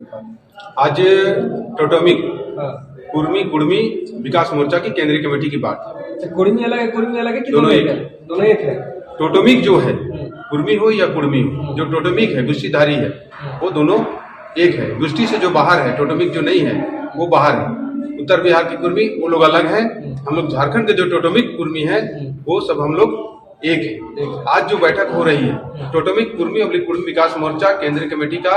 आज टोटोमिक कुर्मी विकास मोर्चा की केंद्रीय कमेटी की बात है। कुर्मी अलग है कि दोनों एक है? दोनों एक है। टोटोमिक जो है, कुर्मी हो या कुर्मी हो, जो टोटोमिक है, गुष्टीधारी है, वो दोनों एक है। गुष्टी से जो बाहर है, टोटोमिक जो नहीं है वो बाहर है। उत्तर बिहार की कुर्मी वो लोग अलग हैं, हम लोग झारखंड के जो टोटोमिक कुर्मी है वो सब हम लोग एक है। आज जो बैठक हो रही है, टोटोमिक कुर्मी अबलिक कुर्मी विकास मोर्चा केंद्रीय कमेटी का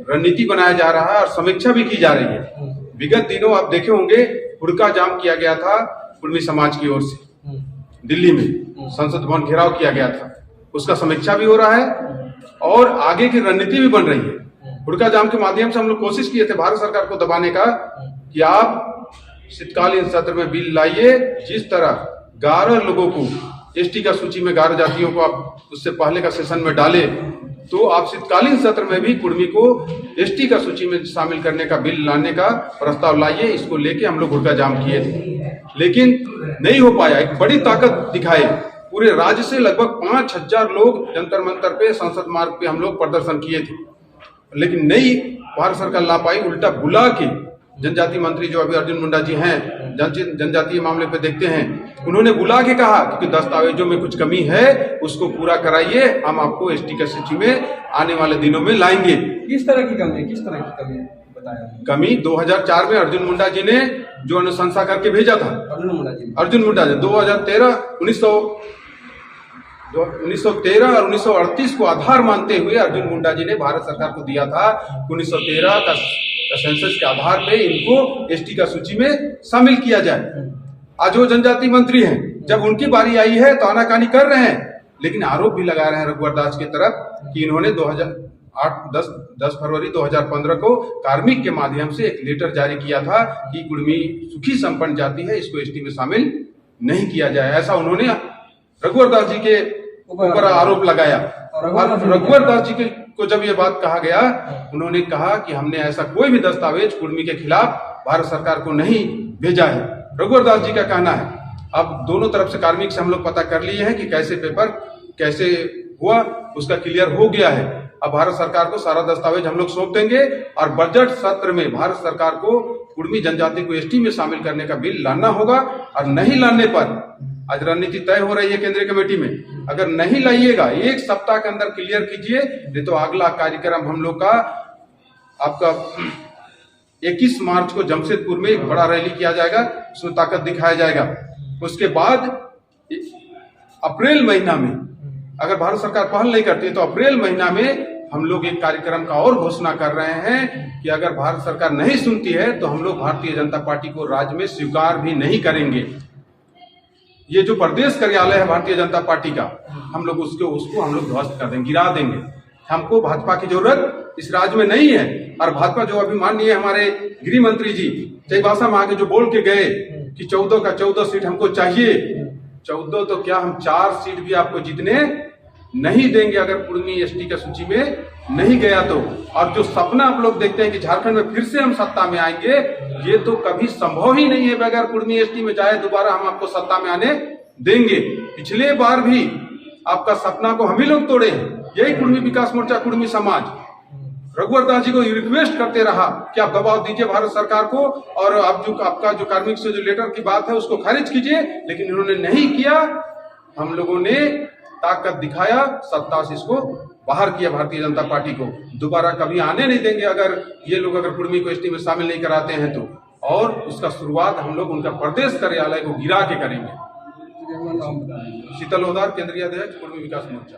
रणनीति बनाया जा रहा है और समीक्षा भी की जा रही है। विगत दिनों आप देखे होंगे, हुड़का जाम किया गया था कुर्मी समाज की ओर से, दिल्ली में संसद भवन घेराव किया गया था, उसका समीक्षा भी हो रहा है और आगे की रणनीति भी बन रही है। हुड़का जाम के माध्यम से हम लोग कोशिश किए थे भारत सरकार को दबाने का कि आप शीतकालीन सत्र में बिल लाइए, जिस तरह 11 लोगों को एसटी का सूची में 11 जातियों को आप उससे पहले का सेशन में डाले, तो आप शीतकालीन सत्र में भी कुर्मी को एसटी का सूची में शामिल करने का बिल लाने का प्रस्ताव लाइए। इसको लेके हम लोग हुड़का जाम किए थे, लेकिन नहीं हो पाया। एक बड़ी ताकत दिखाए, पूरे राज्य से लगभग 5000 लोग जंतर मंतर पे, संसद मार्ग पे हम लोग प्रदर्शन किए थे, लेकिन नहीं भारत सरकार ला पाई। उल्टा बुला के जनजातीय मंत्री जो अभी अर्जुन मुंडा जी हैं, जनजातीय मामले पे देखते हैं, उन्होंने बुला के कहा कि दस्तावेजों में कुछ कमी है उसको पूरा कराइए, हम आपको एसटी का सूची में आने वाले दिनों में लाएंगे। किस तरह की कमी है बताया? कमी 2004 में अर्जुन मुंडा जी ने जो अनुशंसा करके भेजा था, अर्जुन मुंडा जी 2013 1913 और 1938 को आधार मानते हुए अर्जुन मुंडा जी ने भारत सरकार को दिया था। 1913 का सेंसस के आधार पे इनको एसटी का सूची में शामिल किया जाए। आज वो जनजातीय मंत्री हैं, जब उनकी बारी आई है तो आनाकानी कर रहे हैं, लेकिन आरोप भी लगा रहे हैं रघुवर दास की तरफ कि इन्होंने 10 फरवरी 2015 को कार्मिक के माध्यम से एक लेटर जारी किया था कि कुर्मी सुखी संपन्न जाति है, इसको एसटी में शामिल नहीं किया जाए। ऐसा उन्होंने रघुवर दास जी के ऊपर आरोप लगाया। रघुवर दास जी को जब ये बात कहा गया, उन्होंने कहा कि हमने ऐसा कोई भी दस्तावेज कुर्मी के खिलाफ भारत सरकार को नहीं भेजा है। रघुवर दास जी का कहना है। अब दोनों तरफ से कार्मिक से हम लोग पता कर लिए हैं कि कैसे पेपर कैसे हुआ, उसका क्लियर हो गया है। अब भारत सरकार को सारा दस्तावेज हम लोग सौंप देंगे और बजट सत्र में भारत सरकार को कुर्मी जनजाति को एसटी में शामिल करने का बिल लाना होगा। और नहीं लाने पर आज रणनीति तय हो रही है केंद्रीय कमेटी में, अगर नहीं लाइएगा 1 सप्ताह के अंदर क्लियर कीजिए, नहीं तो अगला कार्यक्रम हम लोग का आपका 21 मार्च को जमशेदपुर में एक बड़ा रैली किया जाएगा, उसमें ताकत दिखाया जाएगा। उसके बाद अप्रैल महीना में, अगर भारत सरकार पहल नहीं करती है तो अप्रैल महीना में हम लोग एक कार्यक्रम का और घोषणा कर रहे हैं कि अगर भारत सरकार नहीं सुनती है तो हम लोग भारतीय जनता पार्टी को राज्य में स्वीकार भी नहीं करेंगे। ये जो प्रदेश कार्यालय है भारतीय जनता पार्टी का, हम लोग उसको हम लोग ध्वस्त कर देंगे, गिरा देंगे। हमको भाजपा की जरूरत इस राज्य में नहीं है। और भाजपा जो अभी माननीय हमारे गृह मंत्री जी भाषा में आके जो बोल के गए कि 14 का 14 सीट हमको चाहिए, 14 तो क्या, हम 4 सीट भी आपको जीतने नहीं देंगे अगर कुर्मी एसटी का सूची में नहीं गया तो। और जो सपना आप लोग देखते हैं कि झारखंड में फिर से हम सत्ता में आएंगे, ये तो कभी संभव ही नहीं है। बगैर कुर्मी एसटी में जाए दोबारा हम आपको सत्ता में आने देंगे। पिछले बार भी आपका सपना को हम ही लोग तोड़े हैं, यही कुर्मी विकास मोर्चा कुर्मी समाज रघुवर दास जी को रिक्वेस्ट करते रहा कि आप दबाव दीजिए भारत सरकार को और आप आपका जो कार्मिक से जो लेटर की बात है उसको खारिज कीजिए, लेकिन इन्होंने नहीं किया। हम लोगों ने ताकत दिखाया, सत्ता से इसको बाहर किया भारतीय जनता पार्टी को। दोबारा कभी आने नहीं देंगे अगर ये लोग अगर कुर्मी को एसटी में शामिल नहीं कराते हैं तो। और उसका शुरुआत हम लोग उनका प्रदेश कार्यालय को गिरा के करेंगे। शीतल लोधार, केंद्रीय अध्यक्ष कुर्मी विकास मोर्चा।